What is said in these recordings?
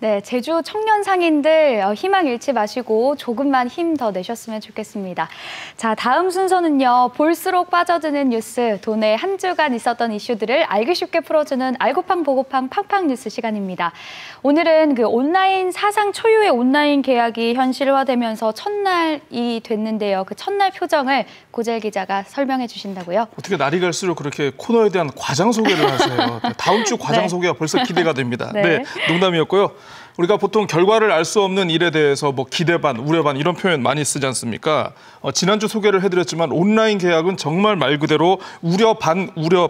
네, 제주 청년 상인들 희망 잃지 마시고 조금만 힘 더 내셨으면 좋겠습니다. 자, 다음 순서는요. 볼수록 빠져드는 뉴스, 도내 한 주간 있었던 이슈들을 알기 쉽게 풀어주는 알고팡 보고팡 팡팡 뉴스 시간입니다. 오늘은 그 온라인 사상 초유의 온라인 계약이 현실화되면서 첫날이 됐는데요. 그 첫날 표정을 고젤 기자가 설명해 주신다고요? 어떻게 날이 갈수록 그렇게 코너에 대한 과장 소개를 하세요? 다음 주 과장 소개가 벌써 기대가 됩니다. 네, 농담이었고요. 우리가 보통 결과를 알 수 없는 일에 대해서 뭐 기대 반, 우려 반 이런 표현 많이 쓰지 않습니까? 지난주 소개를 해드렸지만 온라인 계약은 정말 말 그대로 우려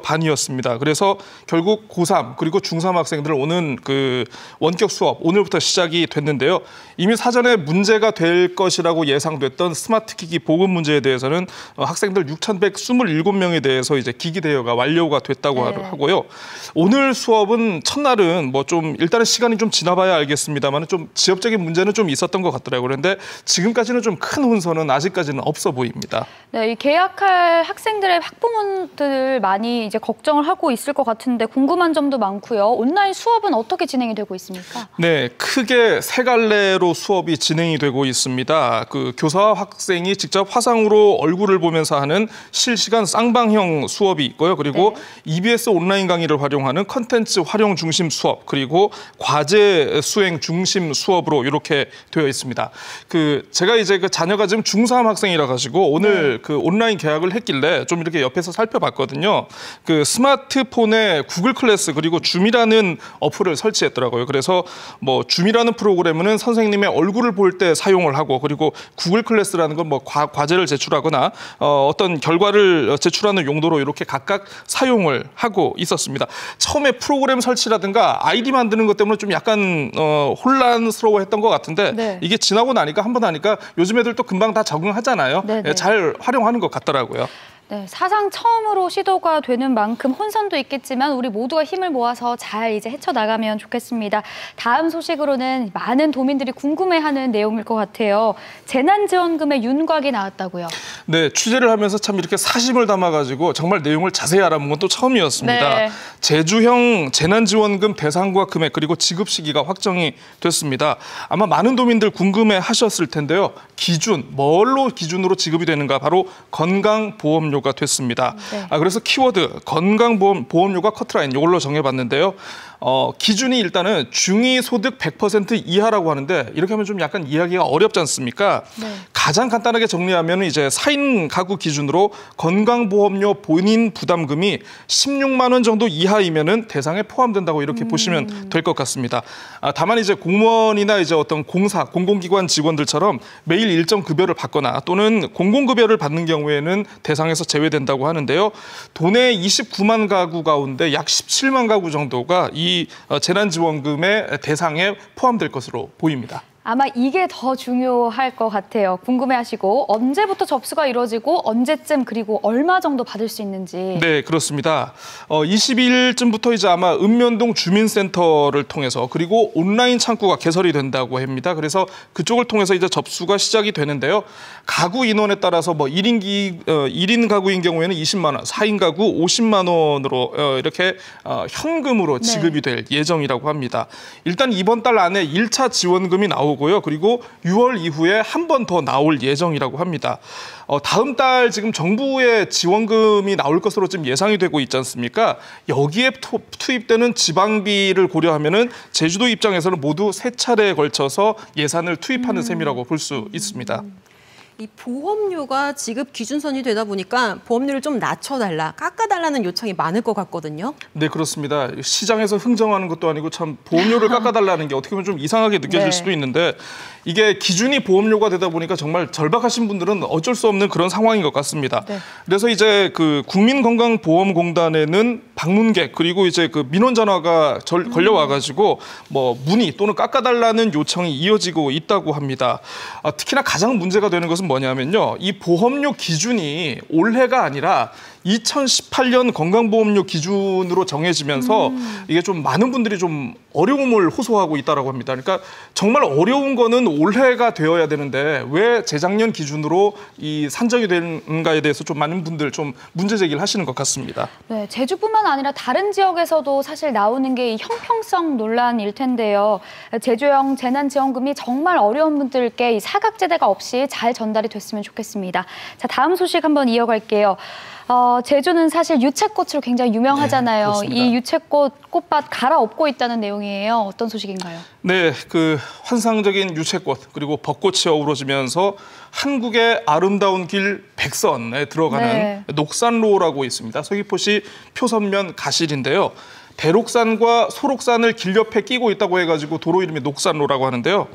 반이었습니다. 그래서 결국 고3 그리고 중3 학생들 오는 그 원격 수업 오늘부터 시작이 됐는데요. 이미 사전에 문제가 될 것이라고 예상됐던 스마트 기기 보급 문제에 대해서는 학생들 6,127명에 대해서 이제 기기 대여가 완료가 됐다고 하고요. 오늘 수업은 첫날은 뭐 좀 일단은 시간이 좀 지나봐야 알겠습니다만 좀 지역적인 문제는 좀 있었던 것 같더라고요. 그런데 지금까지는 좀 큰 혼선은 아직까지는 없어 보입니다. 네, 이 계약할 학생들의 학부모들 많이 이제 걱정을 하고 있을 것 같은데 궁금한 점도 많고요. 온라인 수업은 어떻게 진행이 되고 있습니까? 네, 크게 세 갈래로 수업이 진행이 되고 있습니다. 그 교사와 학생이 직접 화상으로 얼굴을 보면서 하는 실시간 쌍방형 수업이 있고요. 그리고 EBS 온라인 강의를 활용하는 컨텐츠 활용 중심 수업, 그리고 과제 수행 중심 수업으로 이렇게 되어 있습니다. 제가 이제 그 자녀가 지금 중3 학생이라 가지고 오늘 그 온라인 계약을 했길래 좀 이렇게 옆에서 살펴봤거든요. 그 스마트폰에 구글 클래스 그리고 줌이라는 어플을 설치했더라고요. 그래서 뭐 줌이라는 프로그램은 선생님의 얼굴을 볼 때 사용을 하고, 그리고 구글 클래스라는 건 뭐 과제를 제출하거나 어떤 결과를 제출하는 용도로 이렇게 각각 사용을 하고 있었습니다. 처음에 프로그램 설치라든가 아이디 만드는 것 때문에 좀 약간 혼란스러워했던 것 같은데 이게 지나고 나니까 한 번 하니까 요즘 애들 또 금방 다 적응하잖아요. 잘 활용하는 것 같더라고요. 네, 사상 처음으로 시도가 되는 만큼 혼선도 있겠지만 우리 모두가 힘을 모아서 잘 이제 헤쳐나가면 좋겠습니다. 다음 소식으로는 많은 도민들이 궁금해하는 내용일 것 같아요. 재난지원금의 윤곽이 나왔다고요. 네, 취재를 하면서 참 이렇게 사심을 담아가지고 정말 내용을 자세히 알아본 건 또 처음이었습니다. 제주형 재난지원금 대상과 금액 그리고 지급 시기가 확정이 됐습니다. 아마 많은 도민들 궁금해하셨을 텐데요. 기준, 뭘로 기준으로 지급이 되는가? 바로 건강보험료가 됐습니다. 그래서 키워드 건강보험료가 커트라인 이걸로 정해봤는데요. 기준이 일단은 중위소득 100% 이하라고 하는데 이렇게 하면 좀 약간 이해하기가 어렵지 않습니까? 가장 간단하게 정리하면 이제 4인 가구 기준으로 건강보험료 본인 부담금이 16만 원 정도 이하이면은 대상에 포함된다고 이렇게 보시면 될 것 같습니다. 다만 이제 공무원이나 이제 어떤 공사, 공공기관 직원들처럼 매일 일정 급여를 받거나 또는 공공급여를 받는 경우에는 대상에서 제외된다고 하는데요. 도내 29만 가구 가운데 약 17만 가구 정도가 이 재난지원금의 대상에 포함될 것으로 보입니다. 아마 이게 더 중요할 것 같아요. 궁금해하시고 언제부터 접수가 이루어지고 언제쯤 그리고 얼마 정도 받을 수 있는지. 네, 그렇습니다. 22일쯤부터 이제 아마 읍면동 주민센터를 통해서 그리고 온라인 창구가 개설이 된다고 합니다. 그래서 그쪽을 통해서 이제 접수가 시작이 되는데요. 가구 인원에 따라서 뭐 1인 가구인 경우에는 20만 원, 4인 가구 50만 원으로 이렇게 현금으로 지급이 될 예정이라고 합니다. 일단 이번 달 안에 1차 지원금이 나오고 그리고 6월 이후에 한 번 더 나올 예정이라고 합니다. 다음 달 지금 정부의 지원금이 나올 것으로 지금 예상이 되고 있지 않습니까? 여기에 투입되는 지방비를 고려하면은 제주도 입장에서는 모두 3차례에 걸쳐서 예산을 투입하는 셈이라고 볼 수 있습니다. 이 보험료가 지급 기준선이 되다 보니까 보험료를 좀 낮춰달라, 깎아달라는 요청이 많을 것 같거든요. 네, 그렇습니다. 시장에서 흥정하는 것도 아니고 참 보험료를 깎아달라는 게 어떻게 보면 좀 이상하게 느껴질 수도 있는데 이게 기준이 보험료가 되다 보니까 정말 절박하신 분들은 어쩔 수 없는 그런 상황인 것 같습니다. 그래서 이제 그 국민건강보험공단에는 방문객 그리고 이제 그 민원 전화가 걸려와가지고 뭐 문의 또는 깎아달라는 요청이 이어지고 있다고 합니다. 특히나 가장 문제가 되는 것은 뭐냐면요. 이 보험료 기준이 올해가 아니라 2018년 건강보험료 기준으로 정해지면서 이게 좀 많은 분들이 좀 어려움을 호소하고 있다라고 합니다. 그러니까 정말 어려운 거는 올해가 되어야 되는데 왜 재작년 기준으로 이 산정이 되는가에 대해서 좀 많은 분들 좀 문제 제기를 하시는 것 같습니다. 네, 제주뿐만 아니라 다른 지역에서도 사실 나오는 게 이 형평성 논란일 텐데요. 제주형 재난지원금이 정말 어려운 분들께 이 사각지대가 없이 잘 전달이 됐으면 좋겠습니다. 자, 다음 소식 한번 이어갈게요. 제주는 사실 유채꽃으로 굉장히 유명하잖아요. 네, 이 유채꽃 꽃밭 갈아엎고 있다는 내용이에요. 어떤 소식인가요? 네, 그 환상적인 유채꽃 그리고 벚꽃이 어우러지면서 한국의 아름다운 길 백선에 들어가는 녹산로라고 있습니다. 서귀포시 표선면 가실인데요. 대록산과 소록산을 길 옆에 끼고 있다고 해가지고 도로 이름이 녹산로라고 하는데요.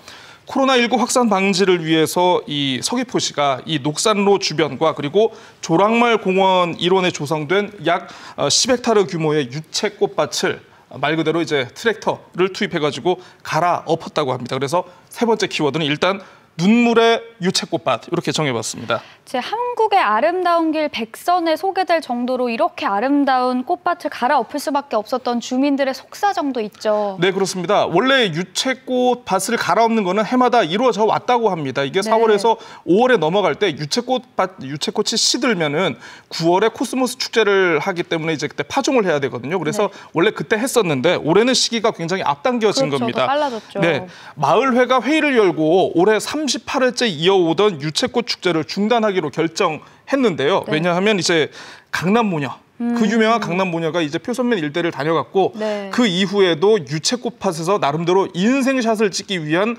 코로나19 확산 방지를 위해서 이 서귀포시가 이 녹산로 주변과 그리고 조랑말 공원 일원에 조성된 약 10헥타르 규모의 유채꽃밭을 말 그대로 이제 트랙터를 투입해가지고 갈아엎었다고 합니다. 그래서 세 번째 키워드는 일단 눈물의 유채꽃밭 이렇게 정해봤습니다. 한국의 아름다운 길 백선에 소개될 정도로 이렇게 아름다운 꽃밭을 갈아엎을 수밖에 없었던 주민들의 속사정도 있죠. 네, 그렇습니다. 원래 유채꽃 밭을 갈아엎는 거는 해마다 이루어져 왔다고 합니다. 이게 4월에서 5월에 넘어갈 때 유채꽃이 시들면은 9월에 코스모스 축제를 하기 때문에 이제 그때 파종을 해야 되거든요. 그래서 원래 그때 했었는데 올해는 시기가 굉장히 앞당겨진 겁니다. 더 빨라졌죠. 네, 마을회가 회의를 열고 올해 38회째 이어오던 유채꽃 축제를 중단하기로 결정했는데요. 왜냐하면 이제 강남모녀, 그 유명한 강남모녀가 이제 표선면 일대를 다녀갔고 그 이후에도 유채꽃밭에서 나름대로 인생샷을 찍기 위한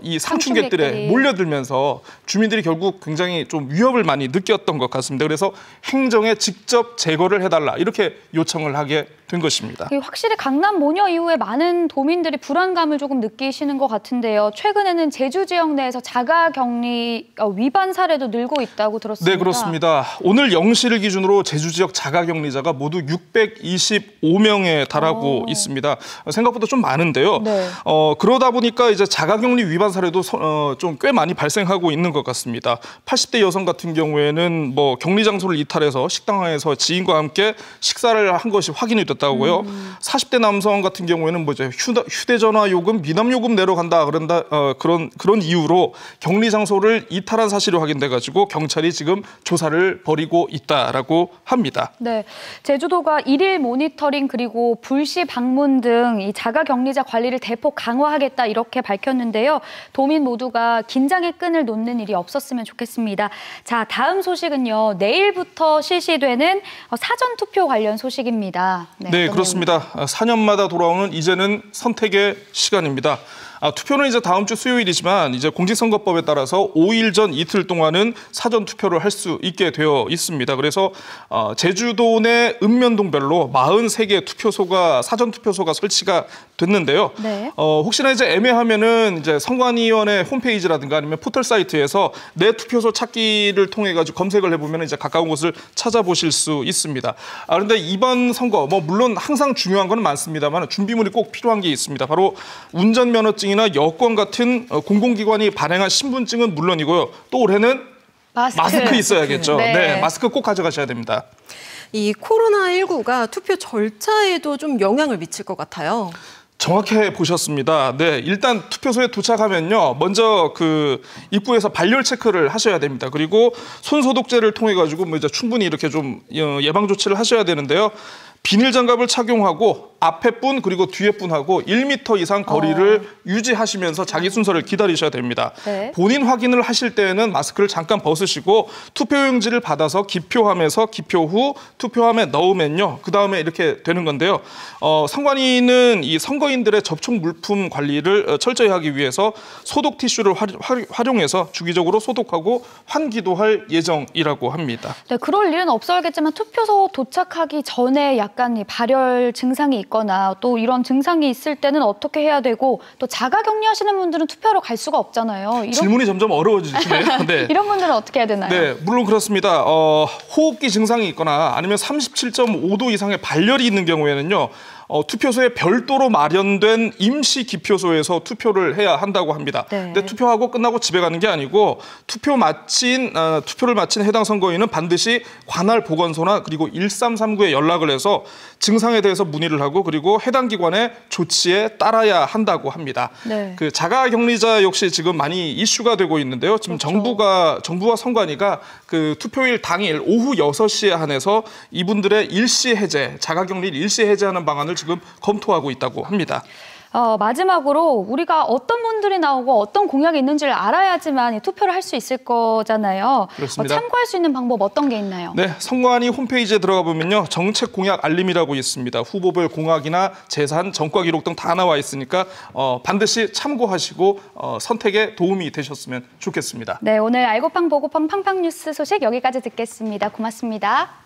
이 상춘객들에 몰려들면서 주민들이 결국 굉장히 좀 위협을 많이 느꼈던 것 같습니다. 그래서 행정에 직접 제거를 해달라 이렇게 요청을 하게 된 것입니다. 확실히 강남 모녀 이후에 많은 도민들이 불안감을 조금 느끼시는 것 같은데요. 최근에는 제주 지역 내에서 자가격리 위반 사례도 늘고 있다고 들었습니다. 네, 그렇습니다. 오늘 0시를 기준으로 제주 지역 자가격리자가 모두 625명에 달하고 있습니다. 생각보다 좀 많은데요. 그러다 보니까 이제 자가격리 위반 사례도 좀 꽤 많이 발생하고 있는 것 같습니다. 80대 여성 같은 경우에는 뭐 격리 장소를 이탈해서 식당에서 지인과 함께 식사를 한 것이 확인이 됐다고요. 40대 남성 같은 경우에는 뭐 이제 휴대전화 요금, 미납 요금 내러 간다 그런 이유로 격리 장소를 이탈한 사실이 확인돼가지고 경찰이 지금 조사를 벌이고 있다라고 합니다. 네, 제주도가 일일 모니터링 그리고 불시 방문 등 이 자가격리자 관리를 대폭 강화하겠다 이렇게 밝혔는데요. 도민 모두가 긴장의 끈을 놓는 일이 없었으면 좋겠습니다. 자, 다음 소식은요. 내일부터 실시되는 사전투표 관련 소식입니다. 네, 그렇습니다. 4년마다 돌아오는 이제는 선택의 시간입니다. 투표는 이제 다음 주 수요일이지만 이제 공직선거법에 따라서 5일 전 이틀 동안은 사전 투표를 할 수 있게 되어 있습니다. 그래서 제주도 내 읍면동별로 43개 투표소가 사전 투표소가 설치가 됐는데요. 혹시나 이제 애매하면은 이제 선관위원회 홈페이지라든가 아니면 포털 사이트에서 내 투표소 찾기를 통해 가지고 검색을 해보면 이제 가까운 곳을 찾아보실 수 있습니다. 그런데 이번 선거 뭐 물론 항상 중요한 건 많습니다만 준비물이 꼭 필요한 게 있습니다. 바로 운전면허증이나 여권 같은 공공기관이 발행한 신분증은 물론이고요. 또 올해는 마스크 있어야겠죠. 네, 마스크 꼭 가져가셔야 됩니다. 이 코로나19가 투표 절차에도 좀 영향을 미칠 것 같아요. 정확히 보셨습니다. 네, 일단 투표소에 도착하면요, 먼저 그 입구에서 발열 체크를 하셔야 됩니다. 그리고 손 소독제를 통해 가지고 뭐 이제 충분히 이렇게 좀 예방 조치를 하셔야 되는데요. 비닐 장갑을 착용하고 앞에 분 그리고 뒤에 분하고 1m 이상 거리를 유지하시면서 자기 순서를 기다리셔야 됩니다. 본인 확인을 하실 때에는 마스크를 잠깐 벗으시고 투표용지를 받아서 기표함에서 기표 후 투표함에 넣으면요. 그다음에 이렇게 되는 건데요. 선관위는 이 선거인들의 접촉 물품 관리를 철저히 하기 위해서 소독 티슈를 활용해서 주기적으로 소독하고 환기도 할 예정이라고 합니다. 네, 그럴 일은 없어야겠지만 투표소 도착하기 전에 약간 발열 증상이 있거나 또 이런 증상이 있을 때는 어떻게 해야 되고 또 자가격리하시는 분들은 투표하러 갈 수가 없잖아요. 질문이 점점 어려워지시네요. 네. 이런 분들은 어떻게 해야 되나요? 네, 물론 그렇습니다. 호흡기 증상이 있거나 아니면 37.5도 이상의 발열이 있는 경우에는요. 투표소에 별도로 마련된 임시 기표소에서 투표를 해야 한다고 합니다. 네. 근데 투표하고 끝나고 집에 가는 게 아니고 투표를 마친 해당 선거인은 반드시 관할 보건소나 그리고 1339에 연락을 해서 증상에 대해서 문의를 하고 그리고 해당 기관의 조치에 따라야 한다고 합니다. 네. 그 자가격리자 역시 지금 많이 이슈가 되고 있는데요. 지금 그렇죠. 정부와 선관위가 그 투표일 당일 오후 6시에 한해서 이분들의 일시 해제, 자가격리를 일시 해제하는 방안을 지금 검토하고 있다고 합니다. 마지막으로 우리가 어떤 분들이 나오고 어떤 공약이 있는지를 알아야지만 투표를 할 수 있을 거잖아요. 그렇습니다. 참고할 수 있는 방법 어떤 게 있나요? 네, 선관위 홈페이지에 들어가 보면요. 정책 공약 알림이라고 있습니다. 후보별 공약이나 재산, 전과 기록 등 다 나와 있으니까 반드시 참고하시고 선택에 도움이 되셨으면 좋겠습니다. 네, 오늘 알고팡 보고팡 팡팡 뉴스 소식 여기까지 듣겠습니다. 고맙습니다.